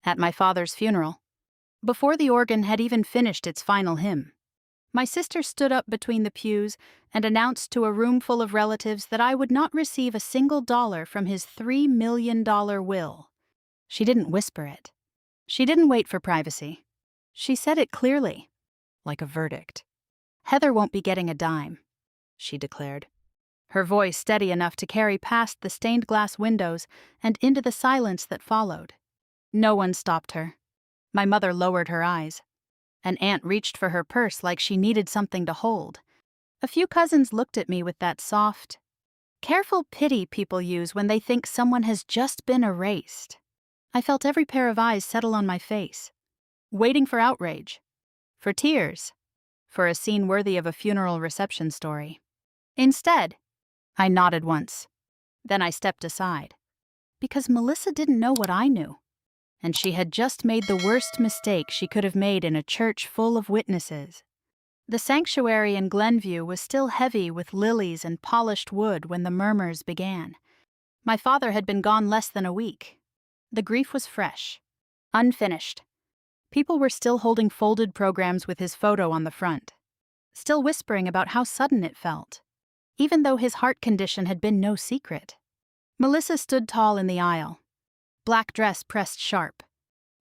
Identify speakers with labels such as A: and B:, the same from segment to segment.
A: At my father's funeral. Before the organ had even finished its final hymn. My sister stood up between the pews and announced to a room full of relatives that I would not receive a single dollar from his $3 million will. She didn't whisper it. She didn't wait for privacy. She said it clearly, like a verdict. Heather won't be getting a dime, she declared. Her voice steady enough to carry past the stained glass windows and into the silence that followed. No one stopped her. My mother lowered her eyes. An aunt reached for her purse like she needed something to hold. A few cousins looked at me with that soft, careful pity people use when they think someone has just been erased. I felt every pair of eyes settle on my face, waiting for outrage, for tears, for a scene worthy of a funeral reception story. Instead, I nodded once. Then I stepped aside. Because Melissa didn't know what I knew. And she had just made the worst mistake she could have made in a church full of witnesses. The sanctuary in Glenview was still heavy with lilies and polished wood when the murmurs began. My father had been gone less than a week. The grief was fresh, unfinished. People were still holding folded programs with his photo on the front, still whispering about how sudden it felt, even though his heart condition had been no secret. Melissa stood tall in the aisle, black dress pressed sharp,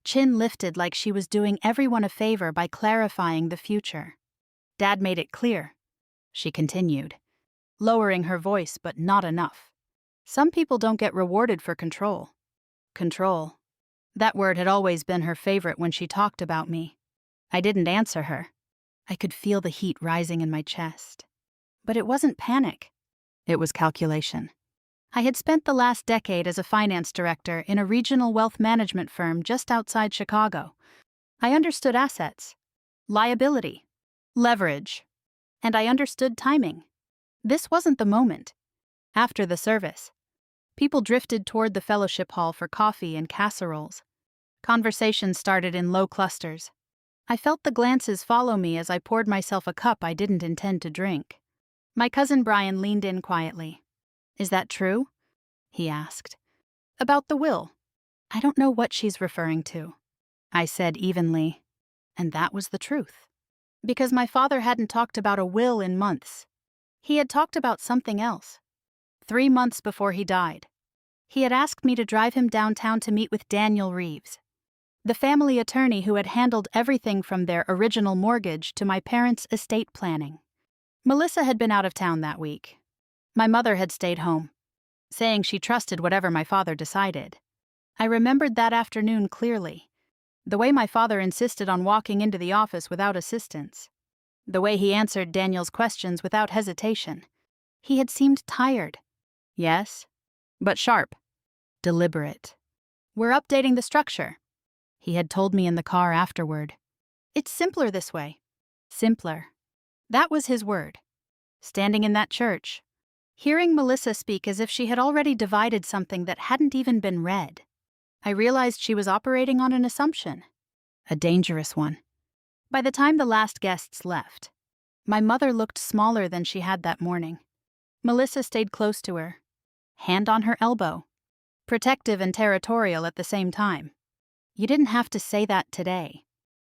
A: chin lifted like she was doing everyone a favor by clarifying the future. Dad made it clear, she continued, lowering her voice but not enough. Some people don't get rewarded for control. Control. That word had always been her favorite when she talked about me. I didn't answer her. I could feel the heat rising in my chest. But it wasn't panic. It was calculation. I had spent the last decade as a finance director in a regional wealth management firm just outside Chicago. I understood assets, liability, leverage, and I understood timing. This wasn't the moment. After the service, people drifted toward the fellowship hall for coffee and casseroles. Conversations started in low clusters. I felt the glances follow me as I poured myself a cup I didn't intend to drink. My cousin Brian leaned in quietly. "Is that true?" he asked. "About the will." "I don't know what she's referring to," I said evenly. And that was the truth. Because my father hadn't talked about a will in months. He had talked about something else. 3 months before he died, he had asked me to drive him downtown to meet with Daniel Reeves, the family attorney who had handled everything from their original mortgage to my parents' estate planning. Melissa had been out of town that week. My mother had stayed home, saying she trusted whatever my father decided. I remembered that afternoon clearly. The way my father insisted on walking into the office without assistance. The way he answered Daniel's questions without hesitation. He had seemed tired. Yes, but sharp. Deliberate. "We're updating the structure," he had told me in the car afterward. "It's simpler this way." Simpler. That was his word. Standing in that church, hearing Melissa speak as if she had already divided something that hadn't even been read, I realized she was operating on an assumption. A dangerous one. By the time the last guests left, my mother looked smaller than she had that morning. Melissa stayed close to her, hand on her elbow, protective and territorial at the same time. "You didn't have to say that today,"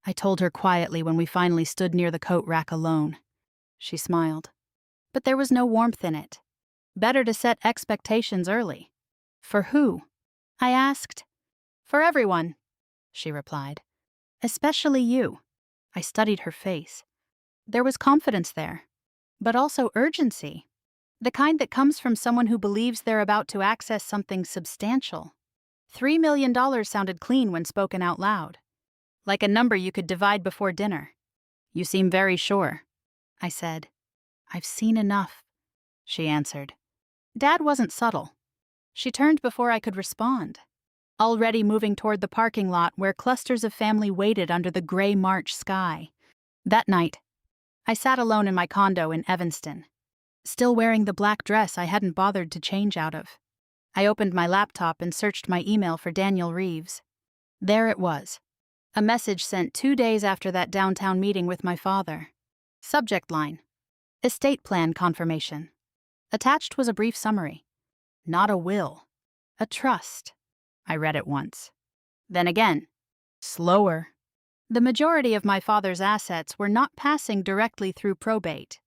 A: I told her quietly when we finally stood near the coat rack alone. She smiled. But there was no warmth in it. Better to set expectations early. "For who?" I asked. "For everyone," she replied. "Especially you." I studied her face. There was confidence there, but also urgency. The kind that comes from someone who believes they're about to access something substantial. $3 million sounded clean when spoken out loud. Like a number you could divide before dinner. "You seem very sure," I said. "I've seen enough," she answered. Dad wasn't subtle. She turned before I could respond, already moving toward the parking lot where clusters of family waited under the gray March sky. That night, I sat alone in my condo in Evanston, still wearing the black dress I hadn't bothered to change out of. I opened my laptop and searched my email for Daniel Reeves. There it was. A message sent 2 days after that downtown meeting with my father. Subject line: estate plan confirmation. Attached was a brief summary. Not a will. A trust. I read it once. Then again. Slower. The majority of my father's assets were not passing directly through probate.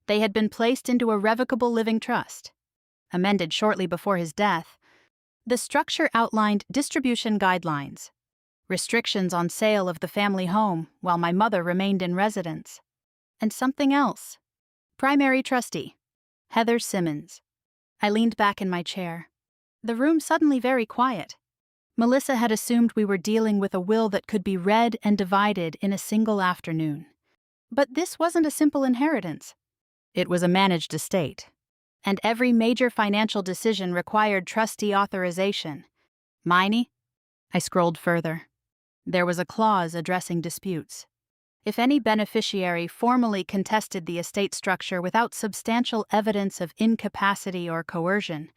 A: They had been placed into a revocable living trust. Amended shortly before his death, the structure outlined distribution guidelines, restrictions on sale of the family home while my mother remained in residence, and something else. Primary trustee, Heather Simmons. I leaned back in my chair. The room suddenly very quiet. Melissa had assumed we were dealing with a will that could be read and divided in a single afternoon. But this wasn't a simple inheritance. It was a managed estate, and every major financial decision required trustee authorization. Miney? I scrolled further. There was a clause addressing disputes. If any beneficiary formally contested the estate structure without substantial evidence of incapacity or coercion,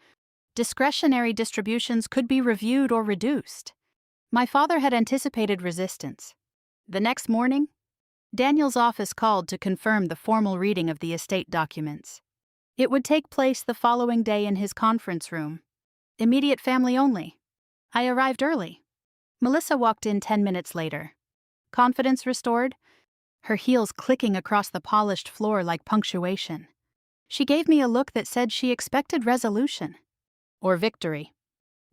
A: discretionary distributions could be reviewed or reduced. My father had anticipated resistance. The next morning, Daniel's office called to confirm the formal reading of the estate documents. It would take place the following day in his conference room. Immediate family only. I arrived early. Melissa walked in 10 minutes later. Confidence restored, her heels clicking across the polished floor like punctuation. She gave me a look that said she expected resolution. Or victory.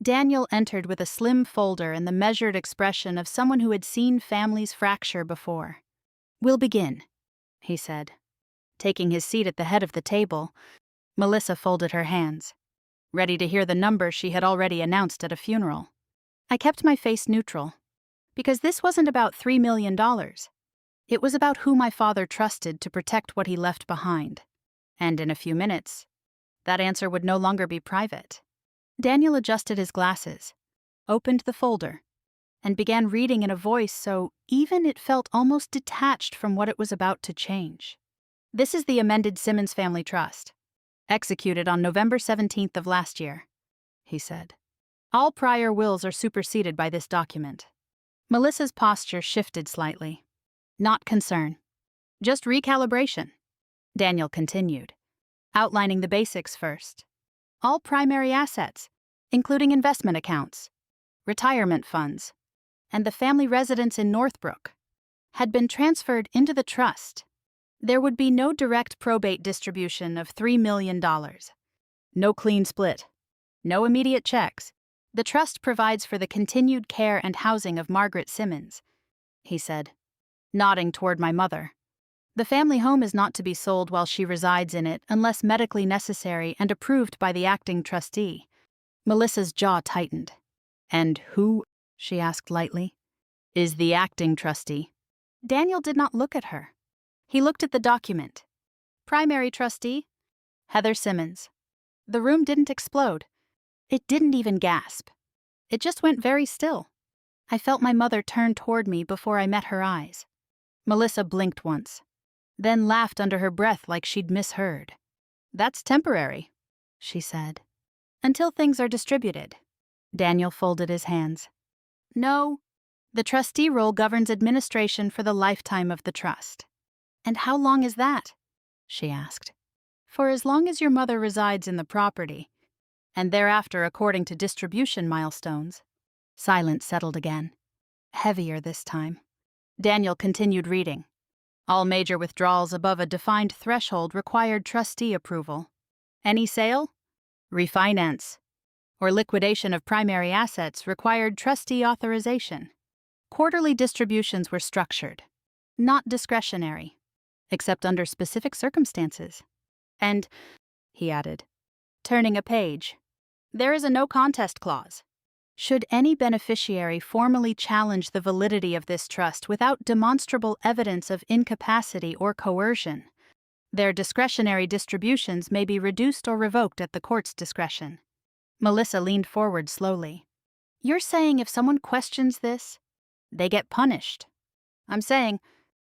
A: Daniel entered with a slim folder and the measured expression of someone who had seen families fracture before. "We'll begin," he said. Taking his seat at the head of the table, Melissa folded her hands, ready to hear the number she had already announced at a funeral. I kept my face neutral, because this wasn't about $3 million. It was about who my father trusted to protect what he left behind. And in a few minutes, that answer would no longer be private. Daniel adjusted his glasses, opened the folder, and began reading in a voice so even it felt almost detached from what it was about to change. "This is the amended Simmons Family Trust, executed on November 17th of last year," he said. "All prior wills are superseded by this document." Melissa's posture shifted slightly. "Not concern. Just recalibration," Daniel continued, outlining the basics first. "All primary assets, including investment accounts, retirement funds, and the family residence in Northbrook, had been transferred into the trust. There would be no direct probate distribution of $3 million. No clean split. No immediate checks. The trust provides for the continued care and housing of Margaret Simmons," he said, nodding toward my mother. "The family home is not to be sold while she resides in it unless medically necessary and approved by the acting trustee." Melissa's jaw tightened. "And who," she asked lightly, "is the acting trustee?" Daniel did not look at her. He looked at the document. "Primary trustee, Heather Simmons." The room didn't explode. It didn't even gasp. It just went very still. I felt my mother turn toward me before I met her eyes. Melissa blinked once, then laughed under her breath like she'd misheard. "That's temporary," she said. "Until things are distributed." Daniel folded his hands. "No, the trustee role governs administration for the lifetime of the trust." "And how long is that?" she asked. "For as long as your mother resides in the property, and thereafter according to distribution milestones." Silence settled again, heavier this time. Daniel continued reading. "All major withdrawals above a defined threshold required trustee approval. Any sale, refinance, or liquidation of primary assets required trustee authorization. Quarterly distributions were structured, not discretionary, except under specific circumstances. And," he added, turning a page, "there is a no contest clause. Should any beneficiary formally challenge the validity of this trust without demonstrable evidence of incapacity or coercion, their discretionary distributions may be reduced or revoked at the court's discretion." Melissa leaned forward slowly. "You're saying if someone questions this, they get punished?" "I'm saying,"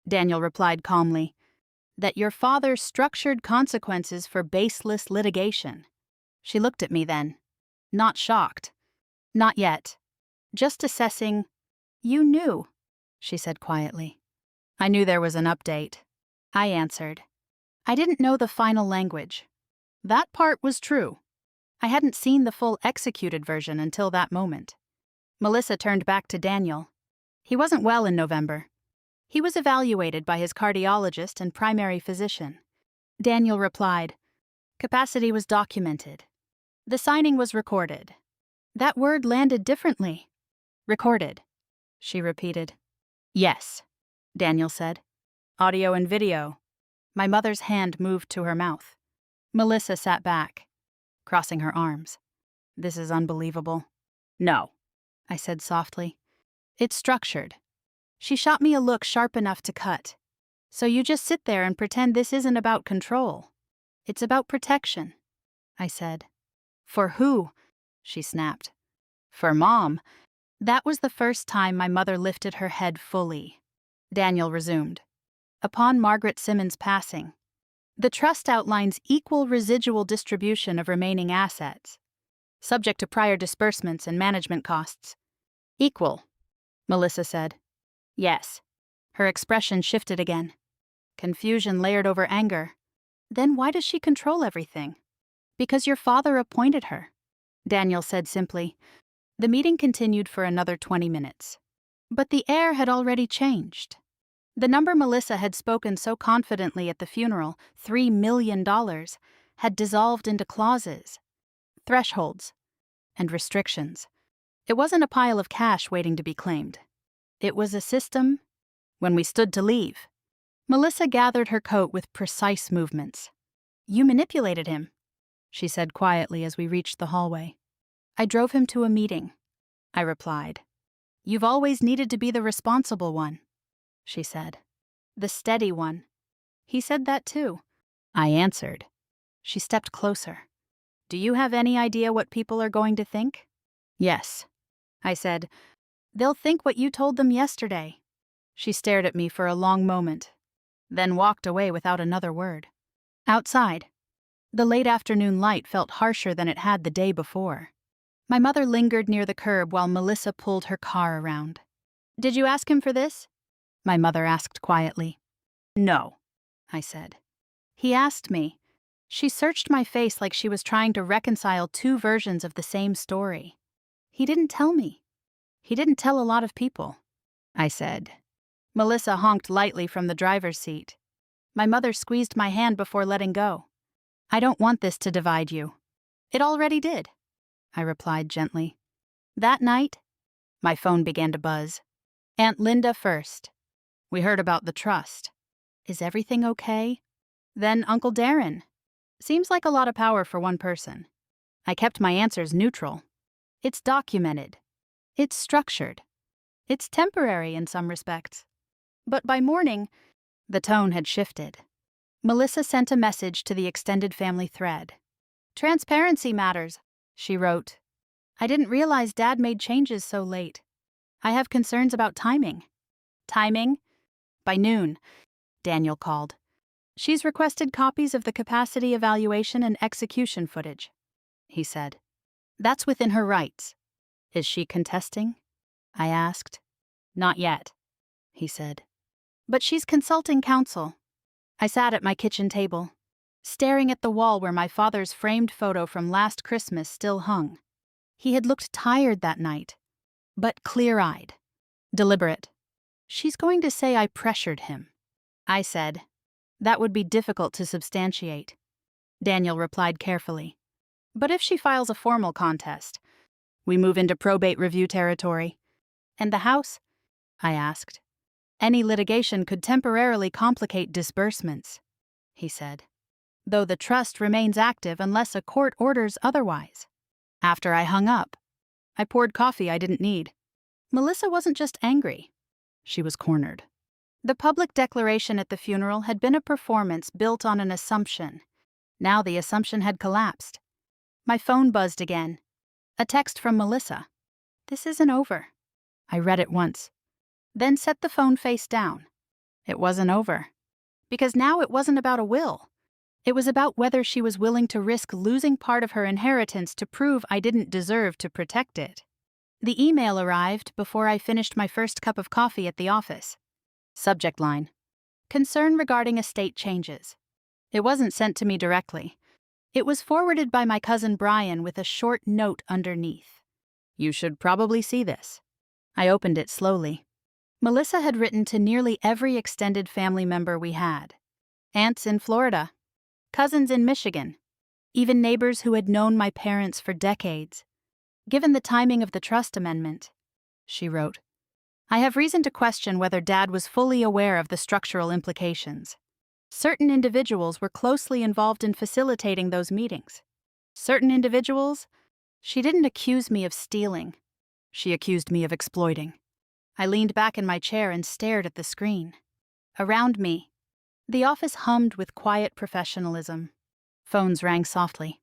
A: Daniel replied calmly, "that your father structured consequences for baseless litigation." She looked at me then, not shocked. "Not yet. Just assessing." "You knew," she said quietly. "I knew there was an update," I answered. I didn't know the final language. That part was true. I hadn't seen the full executed version until that moment. Melissa turned back to Daniel. He wasn't well in November. He was evaluated by his cardiologist and primary physician. Daniel replied, "Capacity was documented. The signing was recorded." That word landed differently. "Recorded," she repeated. "Yes," Daniel said. "Audio and video." My mother's hand moved to her mouth. Melissa sat back, crossing her arms. "This is unbelievable." "No," I said softly. "It's structured." She shot me a look sharp enough to cut. "So you just sit there and pretend this isn't about control. It's about protection," I said. "For who?" she snapped. "For Mom." That was the first time my mother lifted her head fully. Daniel resumed. "Upon Margaret Simmons' passing, the trust outlines equal residual distribution of remaining assets, subject to prior disbursements and management costs." "Equal," Melissa said. "Yes." Her expression shifted again. Confusion layered over anger. "Then why does she control everything?" "Because your father appointed her," Daniel said simply. The meeting continued for another 20 minutes. But the air had already changed. The number Melissa had spoken so confidently at the funeral, $3 million, had dissolved into clauses, thresholds, and restrictions. It wasn't a pile of cash waiting to be claimed. It was a system. When we stood to leave, Melissa gathered her coat with precise movements. "You manipulated him," she said quietly as we reached the hallway. "I drove him to a meeting," I replied. "You've always needed to be the responsible one," she said. "The steady one." "He said that too," I answered. She stepped closer. "Do you have any idea what people are going to think?" "Yes," I said. "They'll think what you told them yesterday." She stared at me for a long moment, then walked away without another word. Outside, the late afternoon light felt harsher than it had the day before. My mother lingered near the curb while Melissa pulled her car around. "Did you ask him for this?" my mother asked quietly. "No," I said. "He asked me." She searched my face like she was trying to reconcile two versions of the same story. "He didn't tell me. He didn't tell a lot of people," I said. Melissa honked lightly from the driver's seat. My mother squeezed my hand before letting go. "I don't want this to divide you." "It already did," I replied gently. That night, my phone began to buzz. Aunt Linda first. We heard about the trust. "Is everything okay?" Then Uncle Darren. Seems like a lot of power for one person. I kept my answers neutral. It's documented. It's structured. It's temporary in some respects. But by morning, the tone had shifted. Melissa sent a message to the extended family thread. "Transparency matters," she wrote. "I didn't realize Dad made changes so late. I have concerns about timing." "Timing?" By noon, Daniel called. "She's requested copies of the capacity evaluation and execution footage," he said. "That's within her rights." "Is she contesting?" I asked. "Not yet," he said. "But she's consulting counsel." I sat at my kitchen table, staring at the wall where my father's framed photo from last Christmas still hung. He had looked tired that night, but clear-eyed, deliberate. "She's going to say I pressured him," I said. "That would be difficult to substantiate." Daniel replied carefully. "But if she files a formal contest, we move into probate review territory." "And the house?" I asked. "Any litigation could temporarily complicate disbursements," he said, "though the trust remains active unless a court orders otherwise." After I hung up, I poured coffee I didn't need. Melissa wasn't just angry. She was cornered. The public declaration at the funeral had been a performance built on an assumption. Now the assumption had collapsed. My phone buzzed again. A text from Melissa. "This isn't over." I read it once, then set the phone face down. It wasn't over. Because now it wasn't about a will. It was about whether she was willing to risk losing part of her inheritance to prove I didn't deserve to protect it. The email arrived before I finished my first cup of coffee at the office. Subject line: "Concern regarding estate changes." It wasn't sent to me directly. It was forwarded by my cousin Brian with a short note underneath. "You should probably see this." I opened it slowly. Melissa had written to nearly every extended family member we had. Aunts in Florida, cousins in Michigan, even neighbors who had known my parents for decades. Given the timing of the trust amendment, she wrote, I have reason to question whether Dad was fully aware of the structural implications. Certain individuals were closely involved in facilitating those meetings. Certain individuals, she didn't accuse me of stealing. She accused me of exploiting. I leaned back in my chair and stared at the screen. Around me, the office hummed with quiet professionalism. Phones rang softly.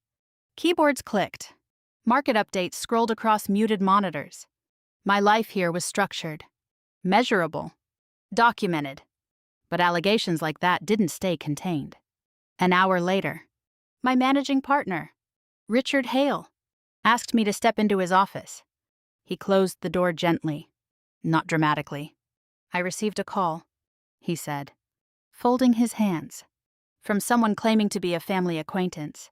A: Keyboards clicked. Market updates scrolled across muted monitors. My life here was structured, measurable, documented. But allegations like that didn't stay contained. An hour later, my managing partner, Richard Hale, asked me to step into his office. He closed the door gently, not dramatically. I received a call, he said, folding his hands, from someone claiming to be a family acquaintance.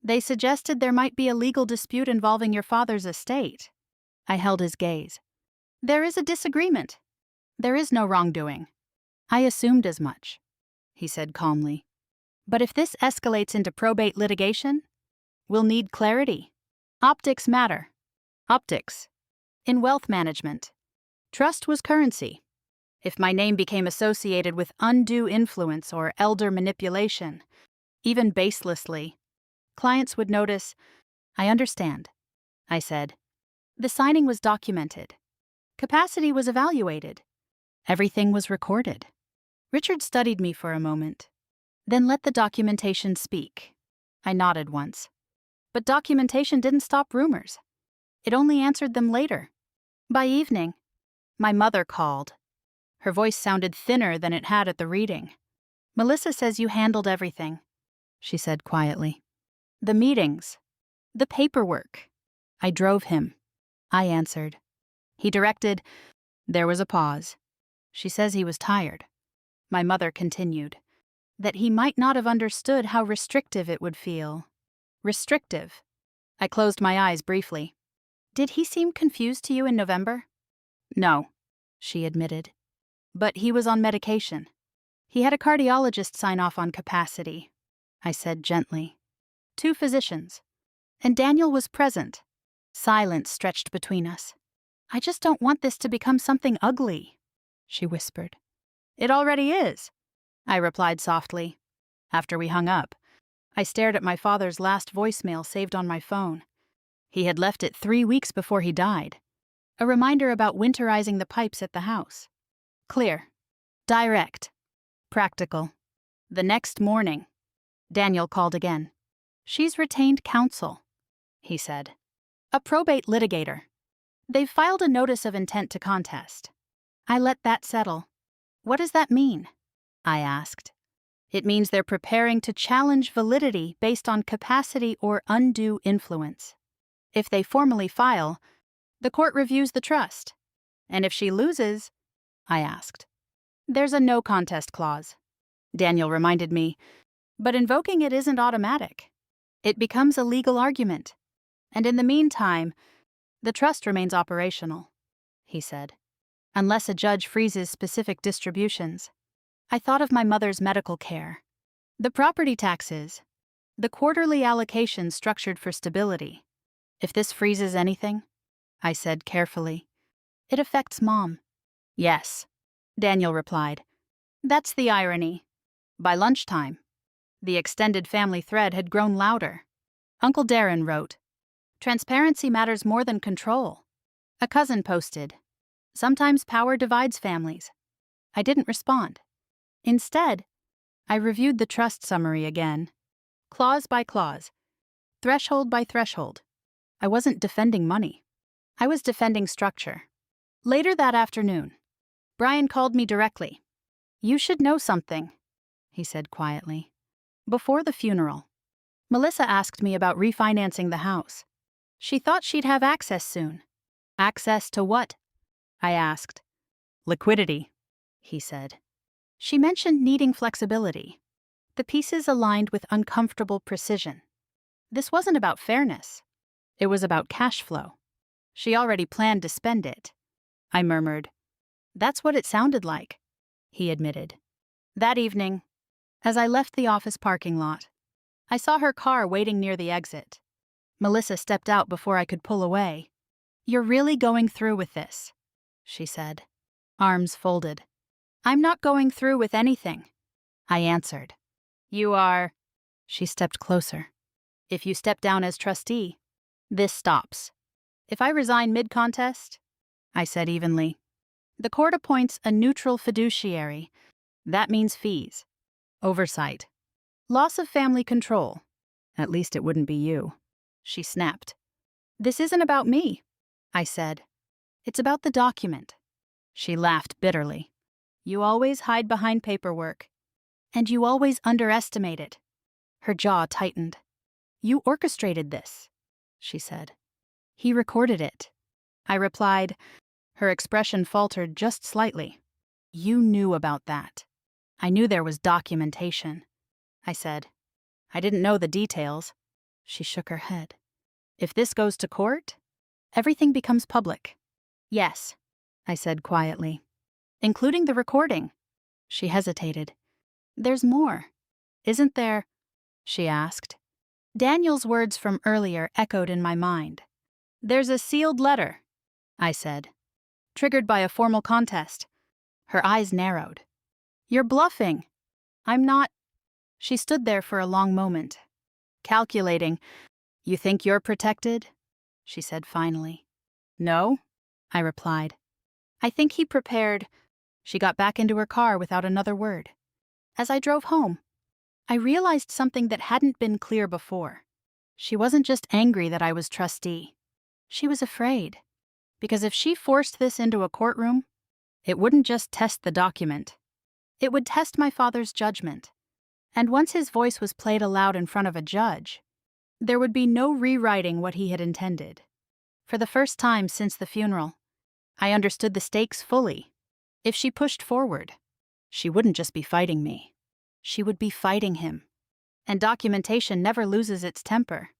A: They suggested there might be a legal dispute involving your father's estate. I held his gaze. There is a disagreement. There is no wrongdoing. I assumed as much, he said calmly. But if this escalates into probate litigation, we'll need clarity. Optics matter. Optics. In wealth management, trust was currency. If my name became associated with undue influence or elder manipulation, even baselessly, clients would notice. I understand, I said. The signing was documented. Capacity was evaluated. Everything was recorded. Richard studied me for a moment, then let the documentation speak. I nodded once. But documentation didn't stop rumors. It only answered them later. By evening, my mother called. Her voice sounded thinner than it had at the reading. Melissa says you handled everything, she said quietly. The meetings, the paperwork. I drove him. I answered. He directed. There was a pause. She says he was tired. My mother continued. That he might not have understood how restrictive it would feel. Restrictive. I closed my eyes briefly. Did he seem confused to you in November? No, she admitted. But he was on medication. He had a cardiologist sign off on capacity, I said gently. 2 physicians. And Daniel was present. Silence stretched between us. I just don't want this to become something ugly, she whispered. It already is, I replied softly. After we hung up, I stared at my father's last voicemail saved on my phone. He had left it 3 weeks before he died. A reminder about winterizing the pipes at the house. Clear. Direct. Practical. The next morning, Daniel called again. She's retained counsel, he said. A probate litigator. They've filed a notice of intent to contest. I let that settle. What does that mean? I asked. It means they're preparing to challenge validity based on capacity or undue influence. If they formally file, the court reviews the trust. And if she loses, I asked. There's a no contest clause, Daniel reminded me, but invoking it isn't automatic. It becomes a legal argument. And in the meantime, the trust remains operational, he said, unless a judge freezes specific distributions. I thought of my mother's medical care, the property taxes, the quarterly allocations structured for stability. If this freezes anything, I said carefully, it affects Mom. Yes, Daniel replied. That's the irony. By lunchtime, the extended family thread had grown louder. Uncle Darren wrote, Transparency matters more than control. A cousin posted, Sometimes power divides families. I didn't respond. Instead, I reviewed the trust summary again, clause by clause, threshold by threshold. I wasn't defending money. I was defending structure. Later that afternoon, Brian called me directly. You should know something, he said quietly. Before the funeral, Melissa asked me about refinancing the house. She thought she'd have access soon. Access to what? I asked. Liquidity, he said. She mentioned needing flexibility. The pieces aligned with uncomfortable precision. This wasn't about fairness. It was about cash flow. She already planned to spend it. I murmured, That's what it sounded like, he admitted. That evening, as I left the office parking lot, I saw her car waiting near the exit. Melissa stepped out before I could pull away. "You're really going through with this," she said, arms folded. "I'm not going through with anything," I answered. "You are." She stepped closer. "If you step down as trustee, this stops. If I resign mid-contest," I said evenly, "the court appoints a neutral fiduciary. That means fees, oversight, loss of family control. At least it wouldn't be you." She snapped. "This isn't about me," I said. "It's about the document." She laughed bitterly. "You always hide behind paperwork. And you always underestimate it." Her jaw tightened. "You orchestrated this," she said. "He recorded it," I replied. Her expression faltered just slightly. "You knew about that." "I knew there was documentation," I said. "I didn't know the details." She shook her head. "If this goes to court, everything becomes public." "Yes," I said quietly. "Including the recording." She hesitated. "There's more, isn't there?" she asked. Daniel's words from earlier echoed in my mind. "There's a sealed letter," I said. "Triggered by a formal contest." Her eyes narrowed. "You're bluffing." "I'm not." She stood there for a long moment, calculating. "You think you're protected?" she said finally. "No," I replied. "I think he prepared." She got back into her car without another word. As I drove home, I realized something that hadn't been clear before. She wasn't just angry that I was trustee. She was afraid. Because if she forced this into a courtroom, it wouldn't just test the document. It would test my father's judgment. And once his voice was played aloud in front of a judge, there would be no rewriting what he had intended. For the first time since the funeral, I understood the stakes fully. If she pushed forward, she wouldn't just be fighting me. She would be fighting him. And documentation never loses its temper.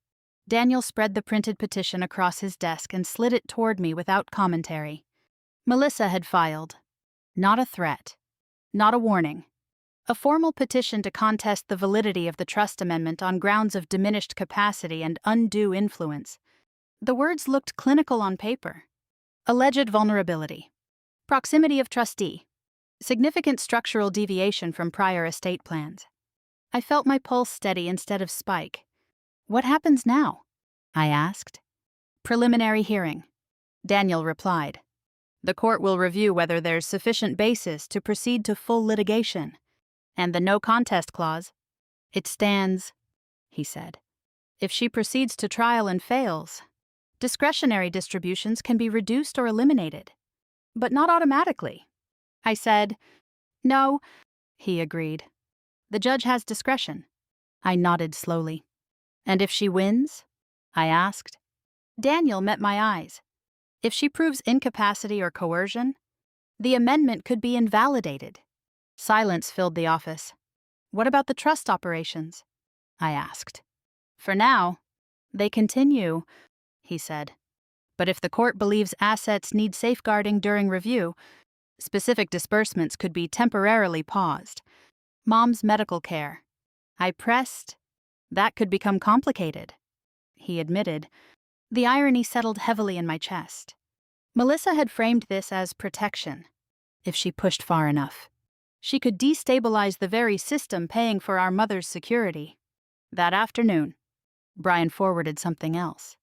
A: Daniel spread the printed petition across his desk and slid it toward me without commentary. Melissa had filed. Not a threat. Not a warning. A formal petition to contest the validity of the trust amendment on grounds of diminished capacity and undue influence. The words looked clinical on paper. Alleged vulnerability. Proximity of trustee. Significant structural deviation from prior estate plans. I felt my pulse steady instead of spike. "What happens now?" I asked. "Preliminary hearing," Daniel replied. "The court will review whether there's sufficient basis to proceed to full litigation. And the no contest clause, it stands," he said. "If she proceeds to trial and fails, discretionary distributions can be reduced or eliminated. But not automatically." I said, "No," he agreed. "The judge has discretion." I nodded slowly. "And if she wins?" I asked. Daniel met my eyes. "If she proves incapacity or coercion, the amendment could be invalidated." Silence filled the office. "What about the trust operations?" I asked. "For now, they continue," he said. "But if the court believes assets need safeguarding during review, specific disbursements could be temporarily paused. Mom's medical care." I pressed. "That could become complicated," he admitted. The irony settled heavily in my chest. Melissa had framed this as protection. If she pushed far enough, she could destabilize the very system paying for our mother's security. That afternoon, Brian forwarded something else.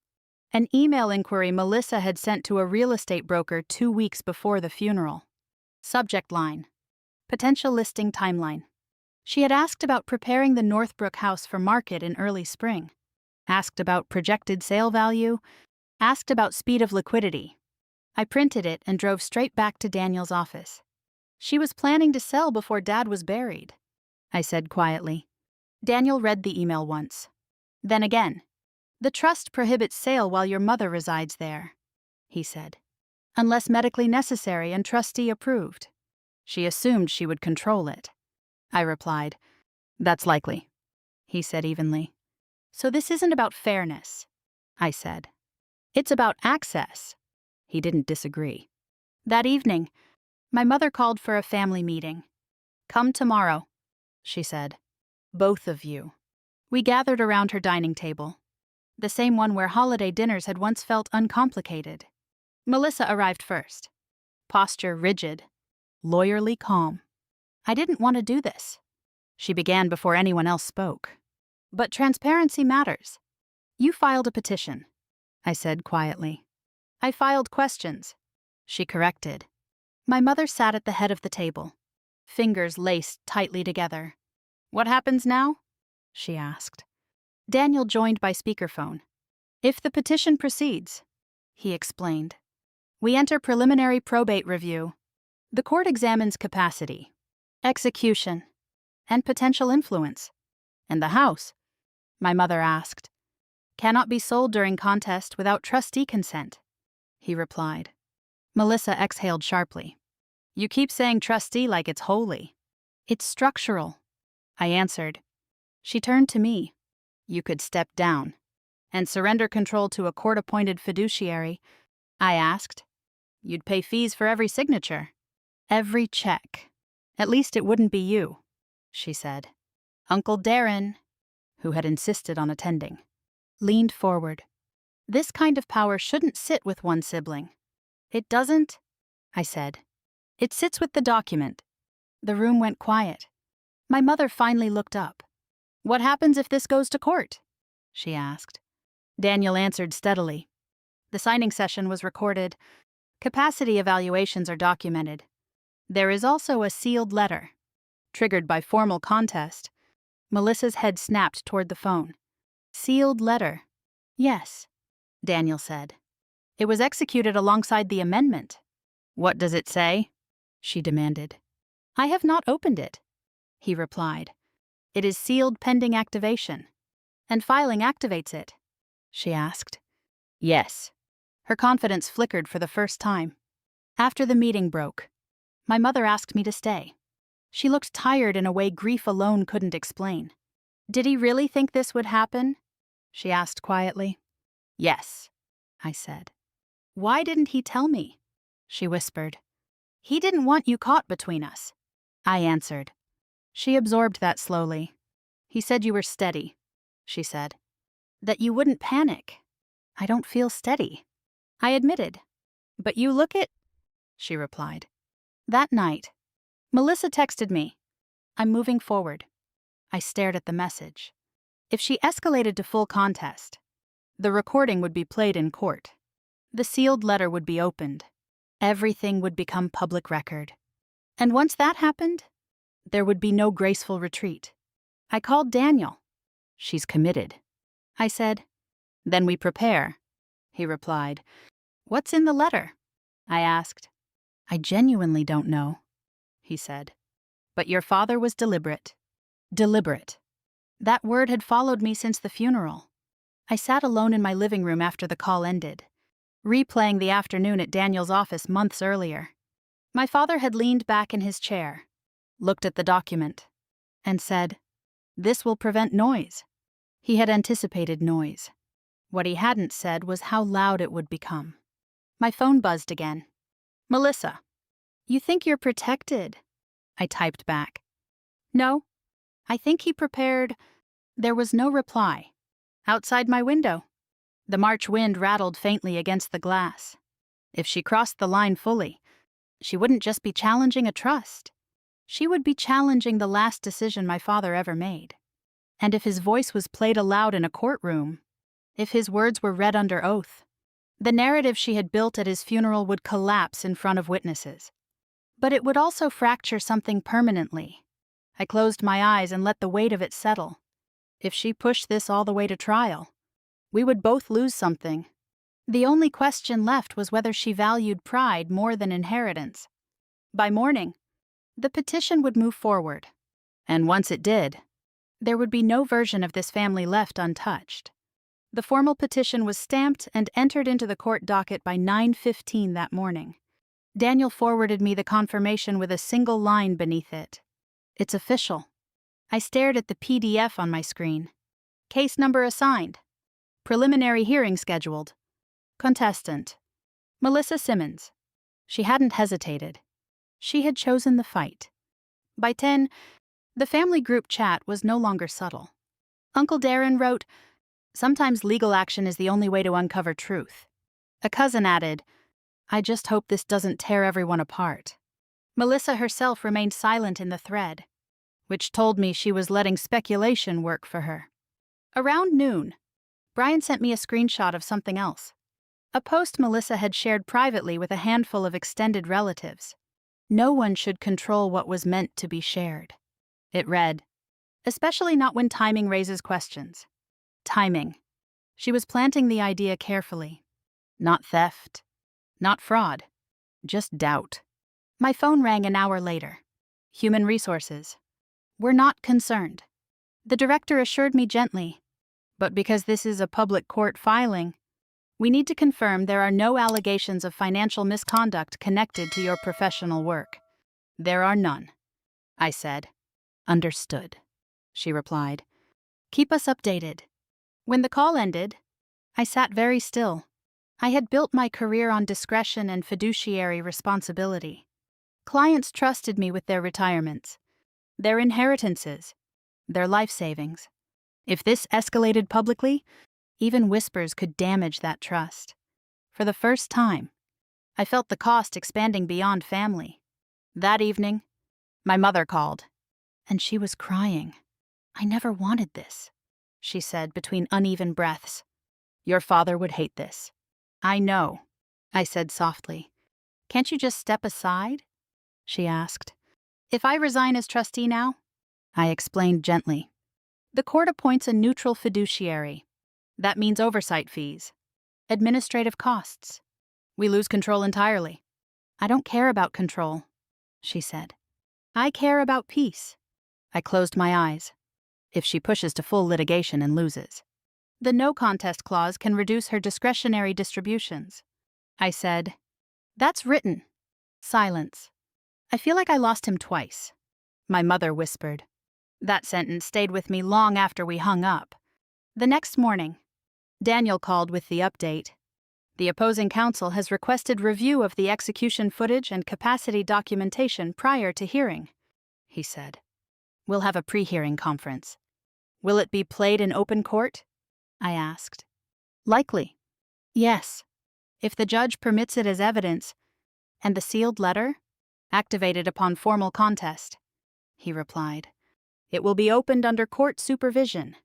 A: An email inquiry Melissa had sent to a real estate broker 2 weeks before the funeral. Subject line: potential listing timeline. She had asked about preparing the Northbrook house for market in early spring. Asked about projected sale value. Asked about speed of liquidity. I printed it and drove straight back to Daniel's office. "She was planning to sell before Dad was buried," I said quietly. Daniel read the email once. Then again. "The trust prohibits sale while your mother resides there," he said. "Unless medically necessary and trustee approved." She assumed she would control it. I replied, "That's likely," he said evenly. "So this isn't about fairness," I said. "It's about access." He didn't disagree. That evening, My mother called for a family meeting. "Come tomorrow," she said. "Both of you." We gathered around her dining table, the same one where holiday dinners had once felt uncomplicated. Melissa arrived first, posture rigid, lawyerly calm. "I didn't want to do this," she began before anyone else spoke. "But transparency matters. You filed a petition," I said quietly. "I filed questions," she corrected. My mother sat at the head of the table, fingers laced tightly together. "What happens now?" she asked. Daniel joined by speakerphone. "If the petition proceeds," he explained, "we enter preliminary probate review. The court examines capacity, execution, and potential influence. And the house," my mother asked, "cannot be sold during contest without trustee consent," he replied. Melissa exhaled sharply. "You keep saying trustee like it's holy." "It's structural," I answered. She turned to me. "You could step down and surrender control to a court-appointed fiduciary," I asked. "You'd pay fees for every signature." "Every check. At least it wouldn't be you," she said. Uncle Darren, who had insisted on attending, leaned forward. "This kind of power shouldn't sit with one sibling." "It doesn't," I said. "It sits with the document." The room went quiet. My mother finally looked up. "What happens if this goes to court?" she asked. Daniel answered steadily. "The signing session was recorded. Capacity evaluations are documented. There is also a sealed letter. Triggered by formal contest." Melissa's head snapped toward the phone. "Sealed letter." "Yes," Daniel said. "It was executed alongside the amendment." "What does it say?" she demanded. "I have not opened it," he replied. "It is sealed pending activation." "And filing activates it?" she asked. "Yes." Her confidence flickered for the first time. After the meeting broke, my mother asked me to stay. She looked tired in a way grief alone couldn't explain. "Did he really think this would happen?" she asked quietly. "Yes," I said. "Why didn't he tell me?" she whispered. "He didn't want you caught between us," I answered. She absorbed that slowly. "He said you were steady," she said. "That you wouldn't panic." "I don't feel steady," I admitted. "But you look it," she replied. That night, Melissa texted me, "I'm moving forward." I stared at the message. If she escalated to full contest, the recording would be played in court. The sealed letter would be opened. Everything would become public record. And once that happened, there would be no graceful retreat. I called Daniel. "She's committed," I said. "Then we prepare," he replied. "What's in the letter?" I asked. "I genuinely don't know," he said. "But your father was deliberate." Deliberate. That word had followed me since the funeral. I sat alone in my living room after the call ended, replaying the afternoon at Daniel's office months earlier. My father had leaned back in his chair, looked at the document, and said, "This will prevent noise." He had anticipated noise. What he hadn't said was how loud it would become. My phone buzzed again. "Melissa, you think you're protected?" I typed back. "No, I think he prepared." There was no reply. Outside my window, the March wind rattled faintly against the glass. If she crossed the line fully, she wouldn't just be challenging a trust. She would be challenging the last decision my father ever made. And if his voice was played aloud in a courtroom, if his words were read under oath, the narrative she had built at his funeral would collapse in front of witnesses. But it would also fracture something permanently. I closed my eyes and let the weight of it settle. If she pushed this all the way to trial, we would both lose something. The only question left was whether she valued pride more than inheritance. By morning, the petition would move forward. And once it did, there would be no version of this family left untouched. The formal petition was stamped and entered into the court docket by 9:15 that morning. Daniel forwarded me the confirmation with a single line beneath it. "It's official." I stared at the PDF on my screen. "Case number assigned. Preliminary hearing scheduled. Contestant: Melissa Simmons." She hadn't hesitated. She had chosen the fight. By 10, the family group chat was no longer subtle. Uncle Darren wrote, "Sometimes legal action is the only way to uncover truth." A cousin added, "I just hope this doesn't tear everyone apart." Melissa herself remained silent in the thread, which told me she was letting speculation work for her. Around noon, Brian sent me a screenshot of something else. A post Melissa had shared privately with a handful of extended relatives. No one should control what was meant to be shared. It read, "Especially not when timing raises questions." Timing. She was planting the idea carefully. Not theft. Not fraud. Just doubt. My phone rang an hour later. Human Resources. "We're not concerned." The director assured me gently, "But because this is a public court filing, we need to confirm there are no allegations of financial misconduct connected to your professional work." "There are none," I said. "Understood," she replied. "Keep us updated." When the call ended, I sat very still. I had built my career on discretion and fiduciary responsibility. Clients trusted me with their retirements, their inheritances, their life savings. If this escalated publicly, even whispers could damage that trust. For the first time, I felt the cost expanding beyond family. That evening, my mother called, and she was crying. "I never wanted this," she said between uneven breaths. "Your father would hate this." "I know," I said softly. "Can't you just step aside?" she asked. "If I resign as trustee now?" I explained gently. "The court appoints a neutral fiduciary. That means oversight fees, administrative costs. We lose control entirely." "I don't care about control," she said. "I care about peace." I closed my eyes. If she pushes to full litigation and loses, the no contest clause can reduce her discretionary distributions. I said, "That's written." Silence. "I feel like I lost him twice," my mother whispered. That sentence stayed with me long after we hung up. The next morning, Daniel called with the update. "The opposing counsel has requested review of the execution footage and capacity documentation prior to hearing," he said. "We'll have a pre-hearing conference." "Will it be played in open court?" I asked. "Likely. Yes. If the judge permits it as evidence." "And the sealed letter?" "Activated upon formal contest," he replied. "It will be opened under court supervision."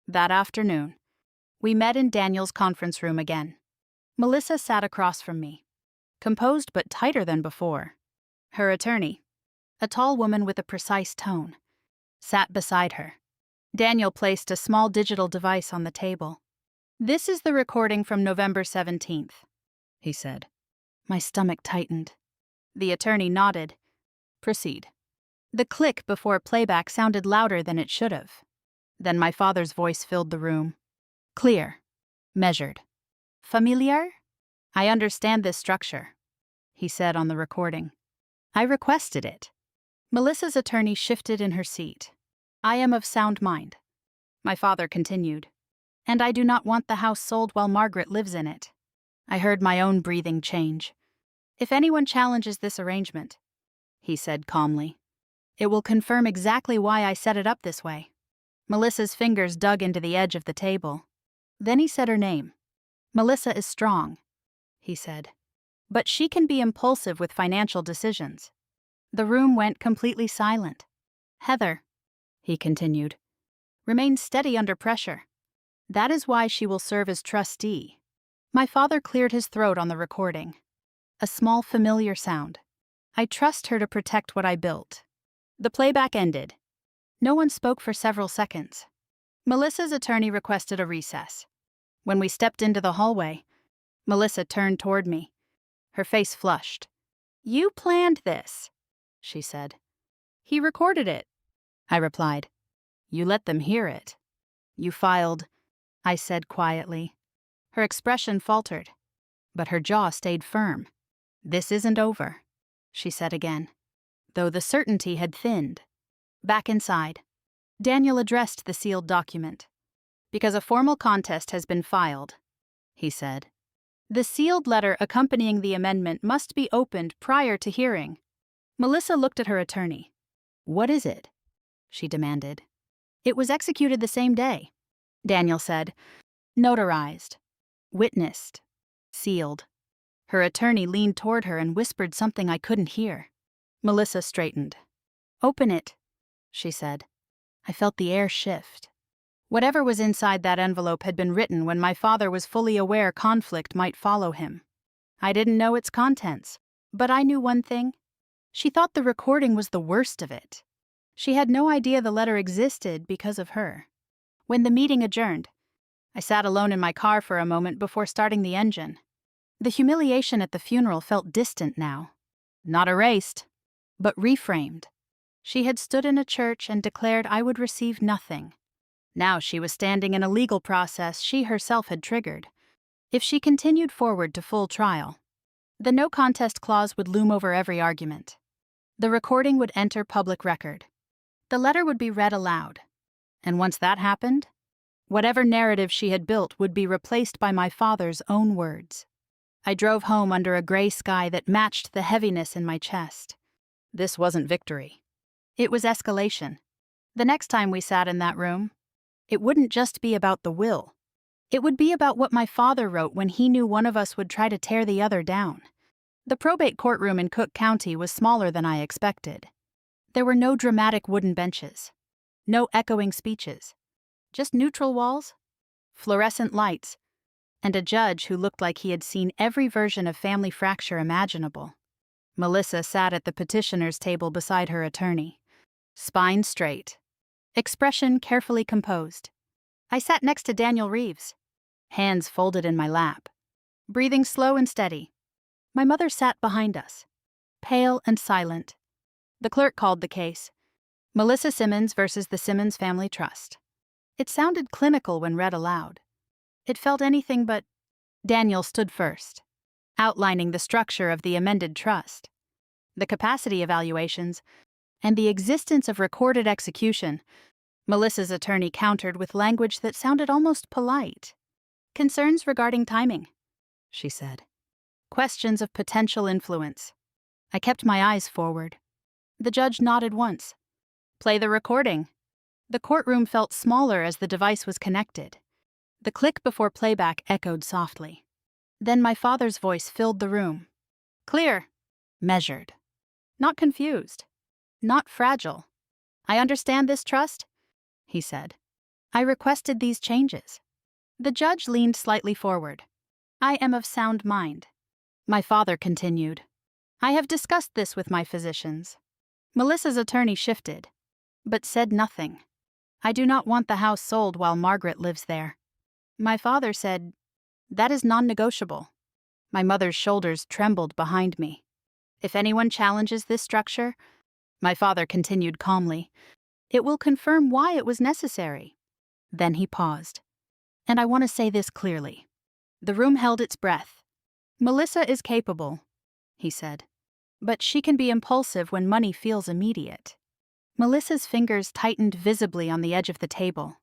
A: That afternoon, we met in Daniel's conference room again. Melissa sat across from me, composed but tighter than before. Her attorney, a tall woman with a precise tone, sat beside her. Daniel placed a small digital device on the table. "This is the recording from November 17th, he said. My stomach tightened. The attorney nodded. "Proceed." The click before playback sounded louder than it should have. Then my father's voice filled the room. Clear. Measured. "Familiar?" "I understand this structure," he said on the recording. "I requested it." Melissa's attorney shifted in her seat. "I am of sound mind," my father continued, "and I do not want the house sold while Margaret lives in it." I heard my own breathing change. "If anyone challenges this arrangement," he said calmly, "it will confirm exactly why I set it up this way." Melissa's fingers dug into the edge of the table. Then he said her name. "Melissa is strong," he said, "but she can be impulsive with financial decisions." The room went completely silent. "Heather," he continued, "remains steady under pressure. That is why she will serve as trustee." My father cleared his throat on the recording. A small familiar sound. "I trust her to protect what I built." The playback ended. No one spoke for several seconds. Melissa's attorney requested a recess. When we stepped into the hallway, Melissa turned toward me. Her face flushed. "You planned this," she said. "He recorded it," I replied. "You let them hear it." "You filed," I said quietly. Her expression faltered, but her jaw stayed firm. "This isn't over," she said again, though the certainty had thinned. Back inside, Daniel addressed the sealed document. "Because a formal contest has been filed," he said, "the sealed letter accompanying the amendment must be opened prior to hearing." Melissa looked at her attorney. "What is it?" she demanded. "It was executed the same day," Daniel said. "Notarized. Witnessed. Sealed." Her attorney leaned toward her and whispered something I couldn't hear. Melissa straightened. "Open it," she said. I felt the air shift. Whatever was inside that envelope had been written when my father was fully aware conflict might follow him. I didn't know its contents, but I knew one thing. She thought the recording was the worst of it. She had no idea the letter existed because of her. When the meeting adjourned, I sat alone in my car for a moment before starting the engine. The humiliation at the funeral felt distant now. Not erased, but reframed. She had stood in a church and declared I would receive nothing. Now she was standing in a legal process she herself had triggered. If she continued forward to full trial, the no contest clause would loom over every argument. The recording would enter public record. The letter would be read aloud. And once that happened, whatever narrative she had built would be replaced by my father's own words. I drove home under a gray sky that matched the heaviness in my chest. This wasn't victory. It was escalation. The next time we sat in that room, it wouldn't just be about the will. It would be about what my father wrote when he knew one of us would try to tear the other down. The probate courtroom in Cook County was smaller than I expected. There were no dramatic wooden benches, no echoing speeches, just neutral walls, fluorescent lights, and a judge who looked like he had seen every version of family fracture imaginable. Melissa sat at the petitioner's table beside her attorney, spine straight, expression carefully composed. I sat next to Daniel Reeves, hands folded in my lap, breathing slow and steady. My mother sat behind us, pale and silent. The clerk called the case, Melissa Simmons versus the Simmons Family Trust. It sounded clinical when read aloud. It felt anything but. Daniel stood first, outlining the structure of the amended trust, the capacity evaluations, and the existence of recorded execution. Melissa's attorney countered with language that sounded almost polite. "Concerns regarding timing," she said. "Questions of potential influence." I kept my eyes forward. The judge nodded once. "Play the recording." The courtroom felt smaller as the device was connected. The click before playback echoed softly. Then my father's voice filled the room. Clear. Measured. Not confused. Not fragile. "I understand this trust," he said. "I requested these changes." The judge leaned slightly forward. "I am of sound mind." My father continued. "I have discussed this with my physicians." Melissa's attorney shifted, but said nothing. "I do not want the house sold while Margaret lives there." My father said, "That is non-negotiable." My mother's shoulders trembled behind me. "If anyone challenges this structure," my father continued calmly, "it will confirm why it was necessary." Then he paused. "And I want to say this clearly." The room held its breath. "Melissa is capable," he said, "but she can be impulsive when money feels immediate." Melissa's fingers tightened visibly on the edge of the table.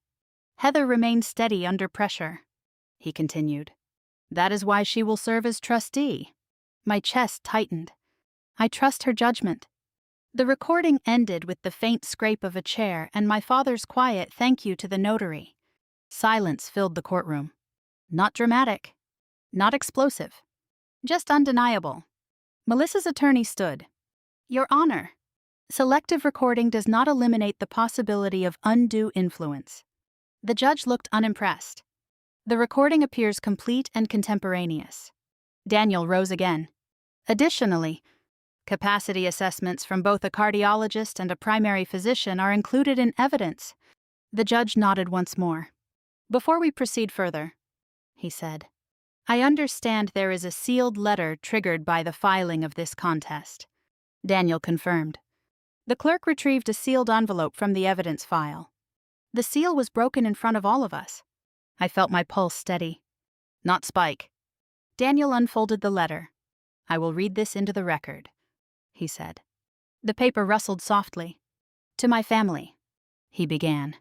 A: "Heather remained steady under pressure," he continued. "That is why she will serve as trustee." My chest tightened. "I trust her judgment." The recording ended with the faint scrape of a chair and my father's quiet thank you to the notary. Silence filled the courtroom. Not dramatic. Not explosive. Just undeniable. Melissa's attorney stood. "Your Honor, selective recording does not eliminate the possibility of undue influence." The judge looked unimpressed. "The recording appears complete and contemporaneous." Daniel rose again. "Additionally, capacity assessments from both a cardiologist and a primary physician are included in evidence." The judge nodded once more. "Before we proceed further," he said, "I understand there is a sealed letter triggered by the filing of this contest." Daniel confirmed. The clerk retrieved a sealed envelope from the evidence file. The seal was broken in front of all of us. I felt my pulse steady. "Not Spike." Daniel unfolded the letter. "I will read this into the record," he said. The paper rustled softly. "To my family," he began.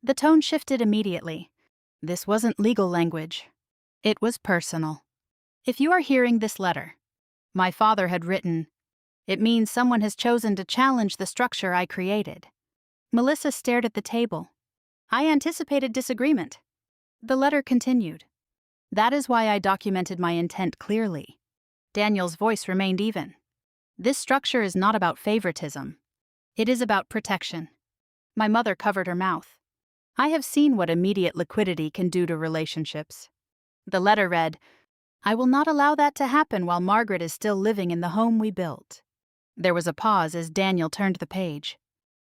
A: The tone shifted immediately. This wasn't legal language. It was personal. "If you are hearing this letter," my father had written, It means someone has chosen to challenge the structure I created. Melissa stared at the table. I anticipated disagreement. The letter continued. That is why I documented my intent clearly. Daniel's voice remained even. This structure is not about favoritism. It is about protection. My mother covered her mouth. I have seen what immediate liquidity can do to relationships. The letter read, I will not allow that to happen while Margaret is still living in the home we built. There was a pause as Daniel turned the page.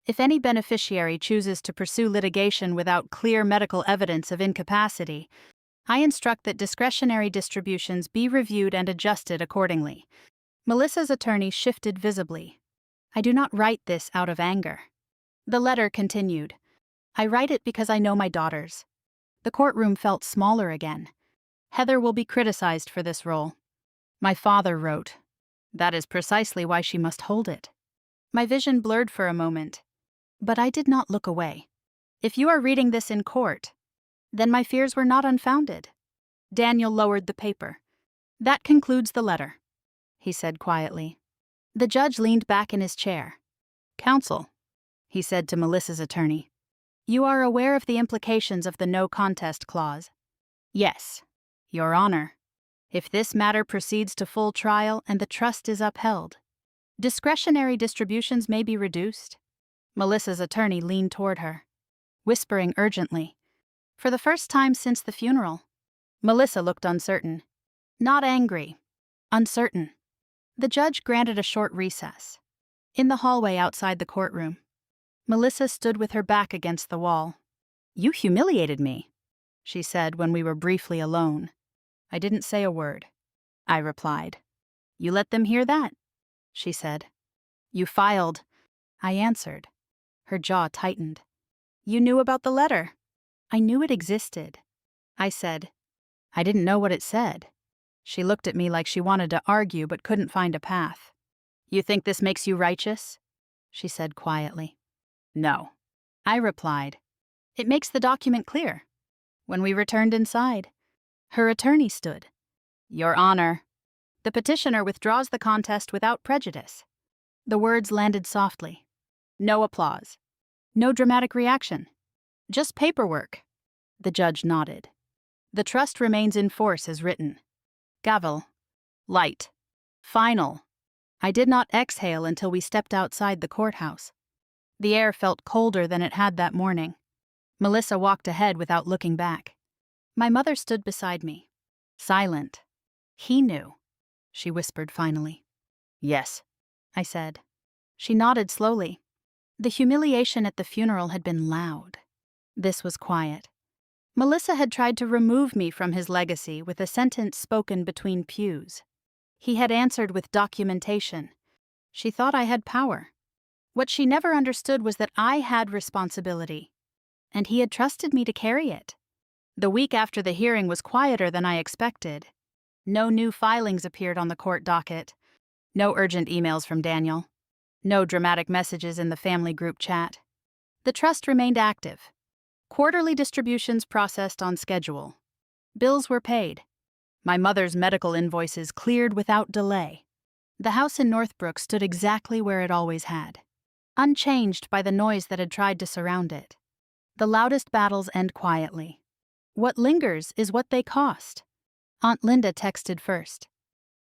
A: If any beneficiary chooses to pursue litigation without clear medical evidence of incapacity, I instruct that discretionary distributions be reviewed and adjusted accordingly. Melissa's attorney shifted visibly. I do not write this out of anger. The letter continued. I write it because I know my daughters. The courtroom felt smaller again. Heather will be criticized for this role. My father wrote. That is precisely why she must hold it. My vision blurred for a moment, but I did not look away. If you are reading this in court, then my fears were not unfounded. Daniel lowered the paper. That concludes the letter, he said quietly. The judge leaned back in his chair. Counsel, he said to Melissa's attorney, you are aware of the implications of the no contest clause? Yes, Your Honor. If this matter proceeds to full trial and the trust is upheld, discretionary distributions may be reduced. Melissa's attorney leaned toward her, whispering urgently. For the first time since the funeral. Melissa looked uncertain. Not angry. Uncertain. The judge granted a short recess. In the hallway outside the courtroom, Melissa stood with her back against the wall. You humiliated me, she said when we were briefly alone. I didn't say a word, I replied. You let them hear that, she said. You filed, I answered. Her jaw tightened. You knew about the letter. I knew it existed, I said. I didn't know what it said. She looked at me like she wanted to argue but couldn't find a path. You think this makes you righteous? She said quietly. No, I replied. It makes the document clear. When we returned inside, her attorney stood. Your Honor, the petitioner withdraws the contest without prejudice. The words landed softly. No applause. No dramatic reaction. Just paperwork. The judge nodded. The trust remains in force as written. Gavel. Light. Final. I did not exhale until we stepped outside the courthouse. The air felt colder than it had that morning. Melissa walked ahead without looking back. My mother stood beside me, silent. He knew, she whispered finally. Yes, I said. She nodded slowly. The humiliation at the funeral had been loud. This was quiet. Melissa had tried to remove me from his legacy with a sentence spoken between pews. He had answered with documentation. She thought I had power. What she never understood was that I had responsibility, and he had trusted me to carry it. The week after the hearing was quieter than I expected. No new filings appeared on the court docket. No urgent emails from Daniel. No dramatic messages in the family group chat. The trust remained active. Quarterly distributions processed on schedule. Bills were paid. My mother's medical invoices cleared without delay. The house in Northbrook stood exactly where it always had, unchanged by the noise that had tried to surround it. The loudest battles end quietly. What lingers is what they cost. Aunt Linda texted first.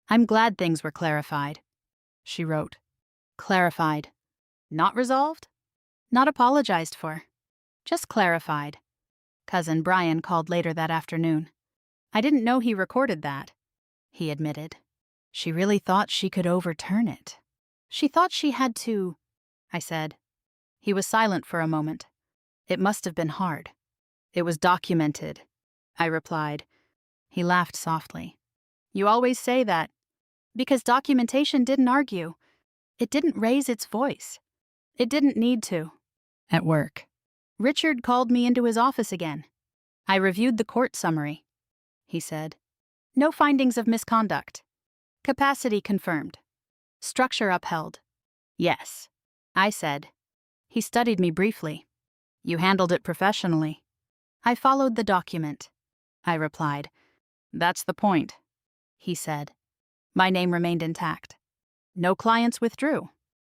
A: I'm glad things were clarified, she wrote. Clarified. Not resolved? Not apologized for. Just clarified. Cousin Brian called later that afternoon. I didn't know he recorded that, he admitted. She really thought she could overturn it. She thought she had to, I said. He was silent for a moment. It must have been hard. It was documented, I replied. He laughed softly. You always say that. Because documentation didn't argue. It didn't raise its voice. It didn't need to. At work, Richard called me into his office again. I reviewed the court summary, he said. No findings of misconduct. Capacity confirmed. Structure upheld. Yes, I said. He studied me briefly. You handled it professionally. I followed the document, I replied. That's the point, he said. My name remained intact. No clients withdrew.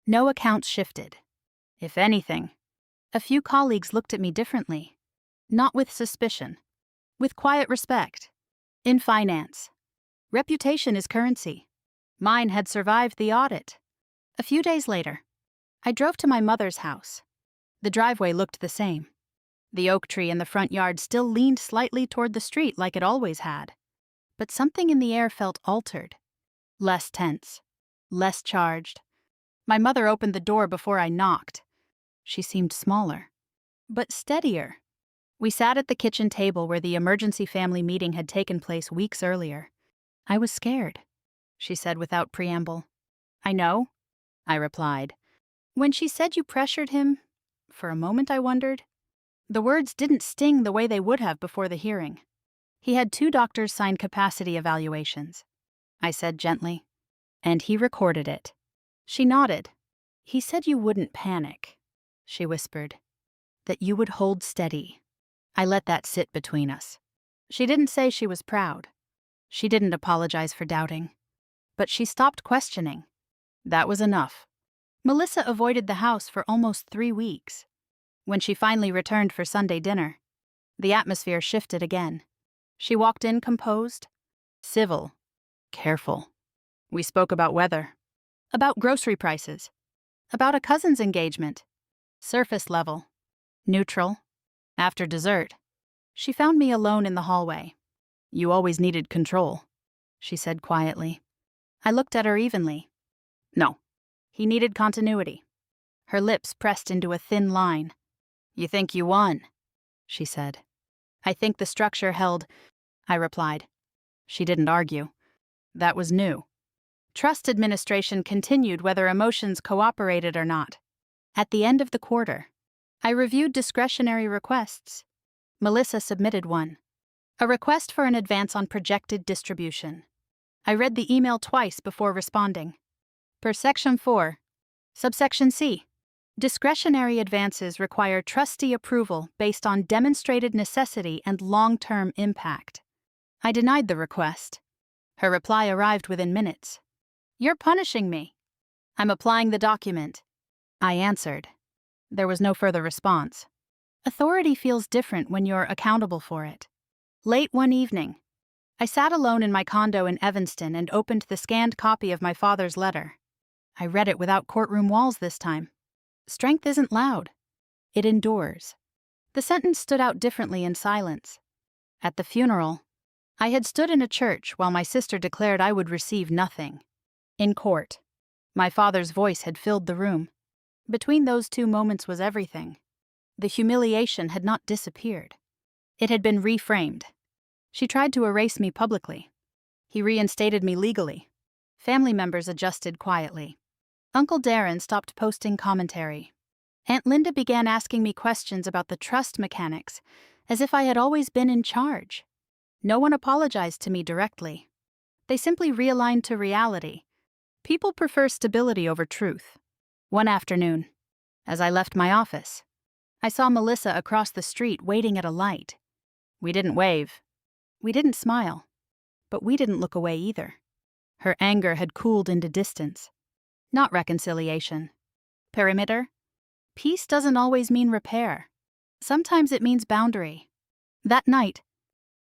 A: No accounts shifted. If anything, a few colleagues looked at me differently. Not with suspicion. With quiet respect. In finance, reputation is currency. Mine had survived the audit. A few days later, I drove to my mother's house. The driveway looked the same. The oak tree in the front yard still leaned slightly toward the street like it always had. But something in the air felt altered. Less tense. Less charged. My mother opened the door before I knocked. She seemed smaller, but steadier. We sat at the kitchen table where the emergency family meeting had taken place weeks earlier. I was scared, she said without preamble. I know, I replied. When she said you pressured him, for a moment I wondered. The words didn't sting the way they would have before the hearing. He had 2 doctors sign capacity evaluations, I said gently, and he recorded it. She nodded. He said you wouldn't panic, she whispered, that you would hold steady. I let that sit between us. She didn't say she was proud. She didn't apologize for doubting. But she stopped questioning. That was enough. Melissa avoided the house for almost 3 weeks. When she finally returned for Sunday dinner, the atmosphere shifted again. She walked in composed, civil, careful. We spoke about weather, about grocery prices, about a cousin's engagement. Surface level, neutral. After dessert, she found me alone in the hallway. You always needed control, she said quietly. I looked at her evenly. No, he needed continuity. Her lips pressed into a thin line. You think you won, she said. I think the structure held, I replied. She didn't argue. That was new. Trust administration continued whether emotions cooperated or not. At the end of the quarter, I reviewed discretionary requests. Melissa submitted one. A request for an advance on projected distribution. I read the email twice before responding. Per Section 4, Subsection C, discretionary advances require trustee approval based on demonstrated necessity and long-term impact. I denied the request. Her reply arrived within minutes. You're punishing me. I'm applying the document. I answered. There was no further response. Authority feels different when you're accountable for it. Late one evening, I sat alone in my condo in Evanston and opened the scanned copy of my father's letter. I read it without courtroom walls this time. Strength isn't loud. It endures. The sentence stood out differently in silence. At the funeral, I had stood in a church while my sister declared I would receive nothing. In court, my father's voice had filled the room. Between those 2 moments was everything. The humiliation had not disappeared. It had been reframed. She tried to erase me publicly. He reinstated me legally. Family members adjusted quietly. Uncle Darren stopped posting commentary. Aunt Linda began asking me questions about the trust mechanics, as if I had always been in charge. No one apologized to me directly. They simply realigned to reality. People prefer stability over truth. One afternoon, as I left my office, I saw Melissa across the street waiting at a light. We didn't wave. We didn't smile. But we didn't look away either. Her anger had cooled into distance. Not reconciliation. Perimeter? Peace doesn't always mean repair. Sometimes it means boundary. That night,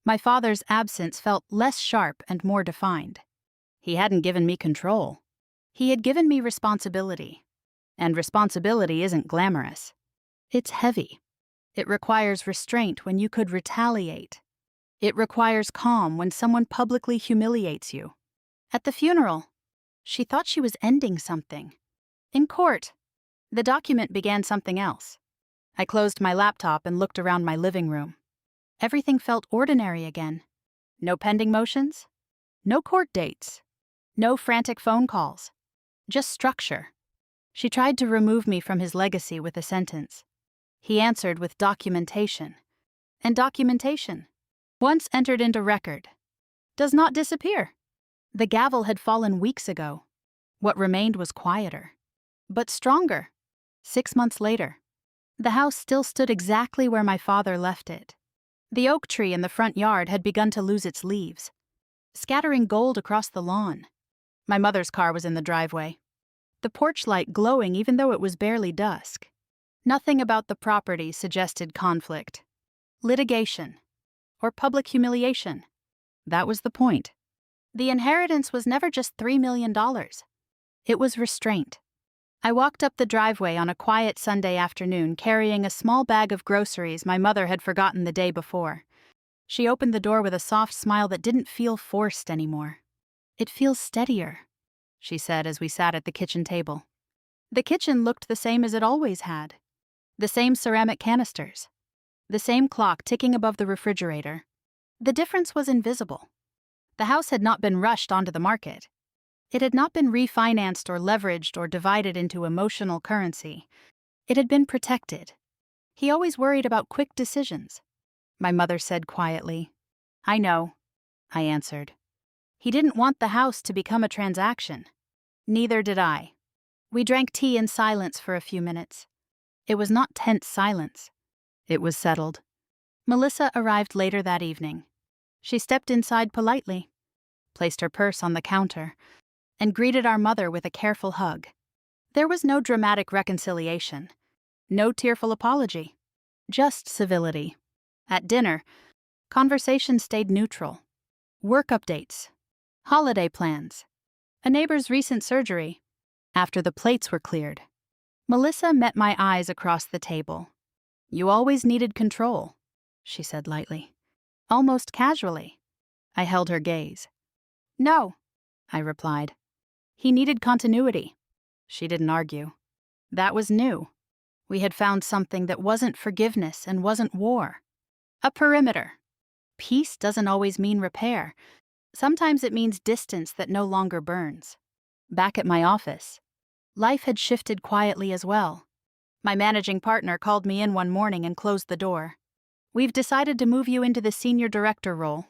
A: my father's absence felt less sharp and more defined. He hadn't given me control. He had given me responsibility. And responsibility isn't glamorous. It's heavy. It requires restraint when you could retaliate. It requires calm when someone publicly humiliates you. At the funeral, she thought she was ending something. In court, the document began something else. I closed my laptop and looked around my living room. Everything felt ordinary again. No pending motions. No court dates. No frantic phone calls. Just structure. She tried to remove me from his legacy with a sentence. He answered with documentation. And documentation, once entered into record, does not disappear. The gavel had fallen weeks ago. What remained was quieter, but stronger. 6 months later, the house still stood exactly where my father left it. The oak tree in the front yard had begun to lose its leaves, scattering gold across the lawn. My mother's car was in the driveway. the porch light glowing even though it was barely dusk. Nothing about the property suggested conflict, litigation, or public humiliation. That was the point. The inheritance was never just $3 million. It was restraint. I walked up the driveway on a quiet Sunday afternoon carrying a small bag of groceries my mother had forgotten the day before. She opened the door with a soft smile that didn't feel forced anymore. "It feels steadier," she said as we sat at the kitchen table. The kitchen looked the same as it always had. The same ceramic canisters. The same clock ticking above the refrigerator. The difference was invisible. The house had not been rushed onto the market. It had not been refinanced or leveraged or divided into emotional currency. It had been protected. "He always worried about quick decisions," my mother said quietly. "I know," I answered. "He didn't want the house to become a transaction." Neither did I. We drank tea in silence for a few minutes. It was not tense silence. It was settled. Melissa arrived later that evening. She stepped inside politely, placed her purse on the counter, and greeted our mother with a careful hug. There was no dramatic reconciliation, no tearful apology, just civility. At dinner, conversation stayed neutral. Work updates, holiday plans, a neighbor's recent surgery. After the plates were cleared, Melissa met my eyes across the table. "You always needed control," she said lightly, almost casually. I held her gaze. "No," I replied. "He needed continuity." She didn't argue. That was new. We had found something that wasn't forgiveness and wasn't war. A perimeter. Peace doesn't always mean repair. Sometimes it means distance that no longer burns. Back at my office, life had shifted quietly as well. My managing partner called me in one morning and closed the door. "We've decided to move you into the senior director role,"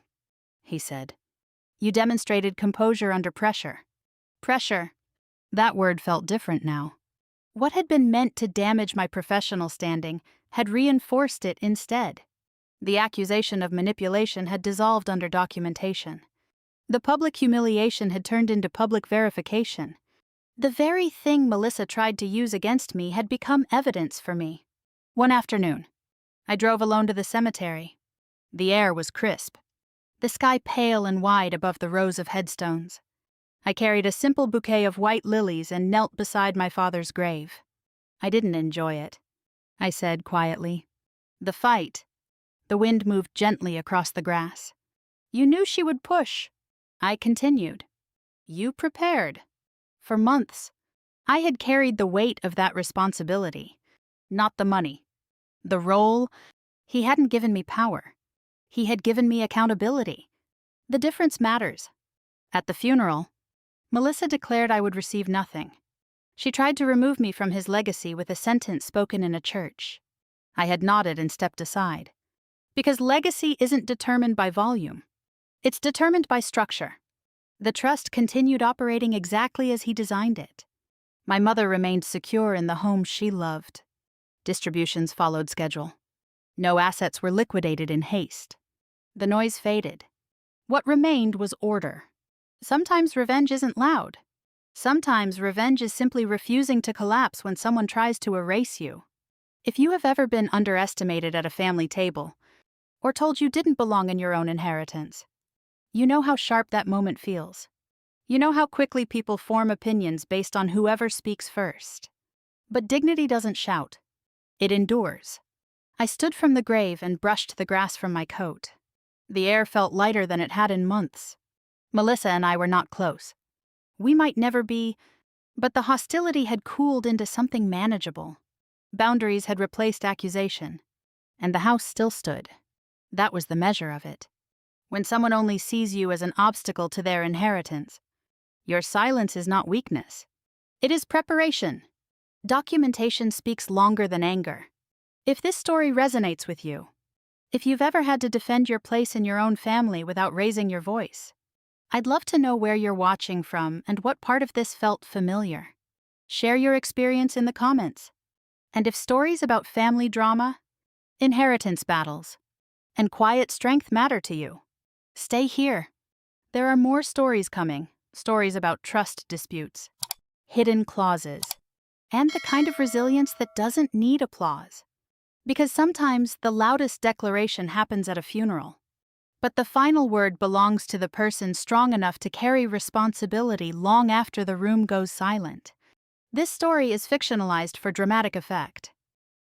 A: he said. "You demonstrated composure under pressure." Pressure. That word felt different now. What had been meant to damage my professional standing had reinforced it instead. The accusation of manipulation had dissolved under documentation. The public humiliation had turned into public verification. The very thing Melissa tried to use against me had become evidence for me. One afternoon, I drove alone to the cemetery. The air was crisp, the sky pale and wide above the rows of headstones. I carried a simple bouquet of white lilies and knelt beside my father's grave. "I didn't enjoy it," I said quietly. "The fight." The wind moved gently across the grass. "You knew she would push," I continued. "You prepared." For months, I had carried the weight of that responsibility. Not the money. The role. He hadn't given me power. He had given me accountability. The difference matters. At the funeral, Melissa declared I would receive nothing. She tried to remove me from his legacy with a sentence spoken in a church. I had nodded and stepped aside. Because legacy isn't determined by volume. It's determined by structure. The trust continued operating exactly as he designed it. My mother remained secure in the home she loved. Distributions followed schedule. No assets were liquidated in haste. The noise faded. What remained was order. Sometimes revenge isn't loud. Sometimes revenge is simply refusing to collapse when someone tries to erase you. If you have ever been underestimated at a family table, or told you didn't belong in your own inheritance, you know how sharp that moment feels. You know how quickly people form opinions based on whoever speaks first. But dignity doesn't shout. It endures. I stood from the grave and brushed the grass from my coat. The air felt lighter than it had in months. Melissa and I were not close. We might never be, but the hostility had cooled into something manageable. Boundaries had replaced accusation, and the house still stood. That was the measure of it. When someone only sees you as an obstacle to their inheritance, your silence is not weakness. It is preparation. Documentation speaks longer than anger. If this story resonates with you, if you've ever had to defend your place in your own family without raising your voice, I'd love to know where you're watching from and what part of this felt familiar. Share your experience in the comments. And if stories about family drama, inheritance battles, and quiet strength matter to you, stay here. There are more stories coming, stories about trust disputes, hidden clauses, and the kind of resilience that doesn't need applause. Because sometimes the loudest declaration happens at a funeral. But the final word belongs to the person strong enough to carry responsibility long after the room goes silent. This story is fictionalized for dramatic effect.